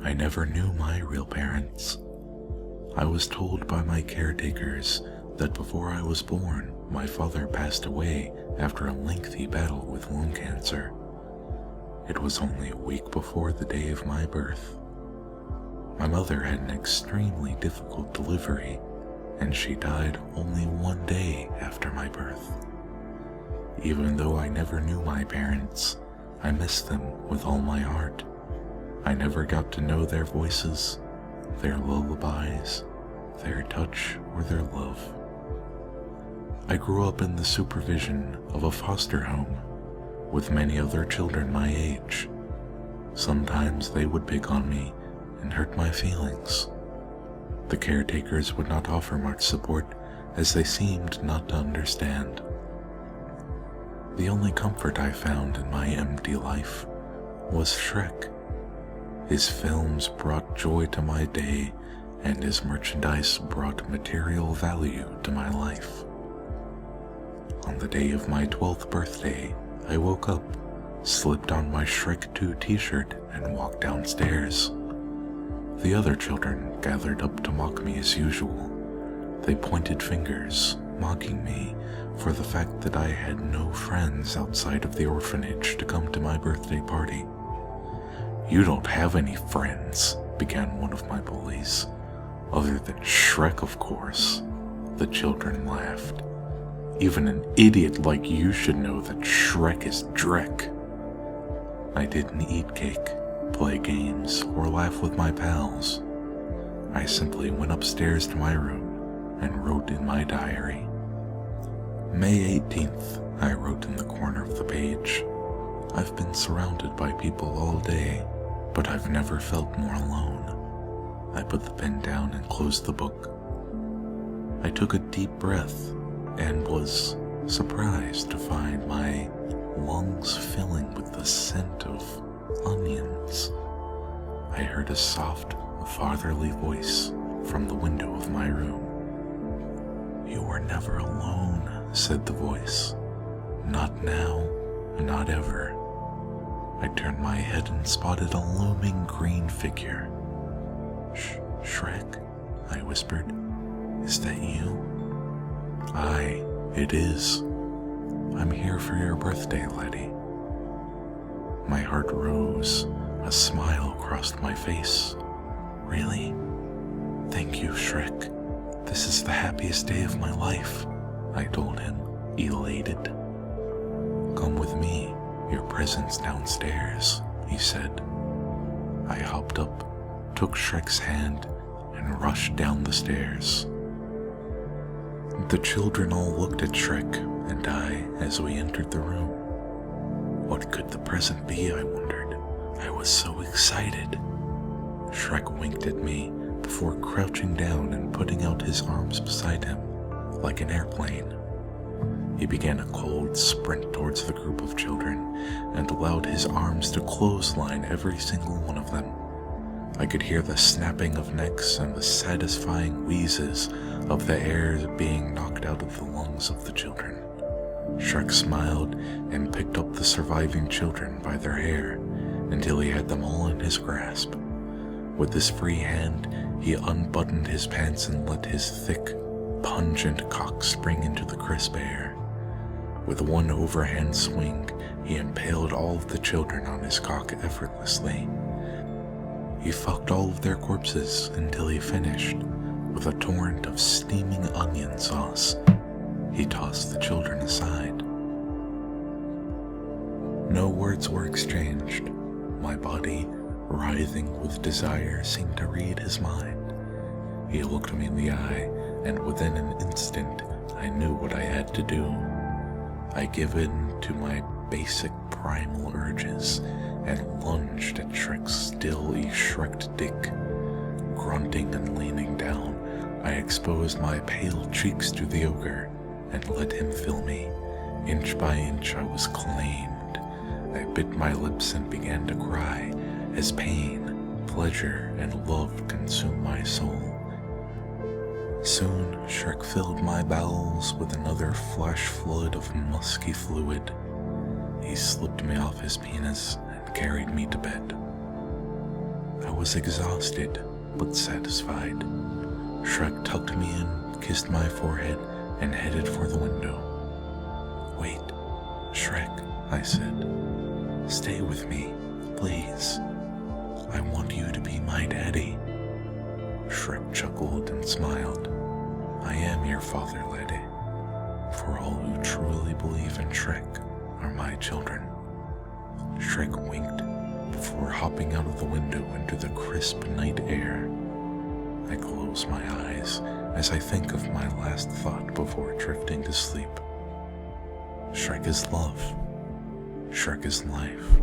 I never knew my real parents. I was told by my caretakers that before I was born, my father passed away after a lengthy battle with lung cancer. It was only a week before the day of my birth. My mother had an extremely difficult delivery, and she died only one day after my birth. Even though I never knew my parents, I miss them with all my heart. I never got to know their voices, their lullabies, their touch, or their love. I grew up in the supervision of a foster home with many other children my age. Sometimes they would pick on me and hurt my feelings. The caretakers would not offer much support as they seemed not to understand. The only comfort I found in my empty life was Shrek. His films brought joy to my day, and his merchandise brought material value to my life. On the day of my 12th birthday, I woke up, slipped on my Shrek 2 t-shirt, and walked downstairs. The other children gathered up to mock me as usual. They pointed fingers, mocking me for the fact that I had no friends outside of the orphanage to come to my birthday party. "You don't have any friends," began one of my bullies. "Other than Shrek, of course." The children laughed. "Even an idiot like you should know that Shrek is Drek." I didn't eat cake, play games, or laugh with my pals. I simply went upstairs to my room and wrote in my diary. May 18th, I wrote in the corner of the page. "I've been surrounded by people all day, but I've never felt more alone." I put the pen down and closed the book. I took a deep breath and was surprised to find my lungs filling with the scent of onions. I heard a soft, fatherly voice from the window of my room. "You are never alone," said the voice. "Not now, not ever." I turned my head and spotted a looming green figure. Shrek," I whispered. "Is that you?" "Aye, it is. I'm here for your birthday, laddie." My heart rose. A smile crossed my face. "Really? Thank you, Shrek. This is the happiest day of my life," I told him, elated. "Come with me. Your present's downstairs," he said. I hopped up, took Shrek's hand, and rushed down the stairs. The children all looked at Shrek and I as we entered the room. What could the present be, I wondered. I was so excited. Shrek winked at me before crouching down and putting out his arms beside him, like an airplane. He began a cold sprint towards the group of children and allowed his arms to clothesline every single one of them. I could hear the snapping of necks and the satisfying wheezes of the air being knocked out of the lungs of the children. Shrek smiled and picked up the surviving children by their hair until he had them all in his grasp. With his free hand, he unbuttoned his pants and let his thick, pungent cock spring into the crisp air. With one overhand swing, he impaled all of the children on his cock effortlessly. He fucked all of their corpses until he finished with a torrent of steaming onion sauce. He tossed the children aside. No words were exchanged. My body, writhing with desire, seemed to read his mind. He looked me in the eye, and within an instant, I knew what I had to do. I gave in to my basic primal urges and lunged at Shrek's still Shreked dick. Grunting and leaning down, I exposed my pale cheeks to the ogre and let him fill me. Inch by inch I was claimed. I bit my lips and began to cry as pain, pleasure, and love consumed my soul. Soon, Shrek filled my bowels with another flash flood of musky fluid. He slipped me off his penis and carried me to bed. I was exhausted, but satisfied. Shrek tucked me in, kissed my forehead, and headed for the window. "Wait, Shrek," I said. "Stay with me, please. I want you to be my daddy." Shrek chuckled and smiled. "I am your father, lady. For all who truly believe in Shrek are my children." Shrek winked before hopping out of the window into the crisp night air. I close my eyes as I think of my last thought before drifting to sleep. Shrek is love. Shrek is life.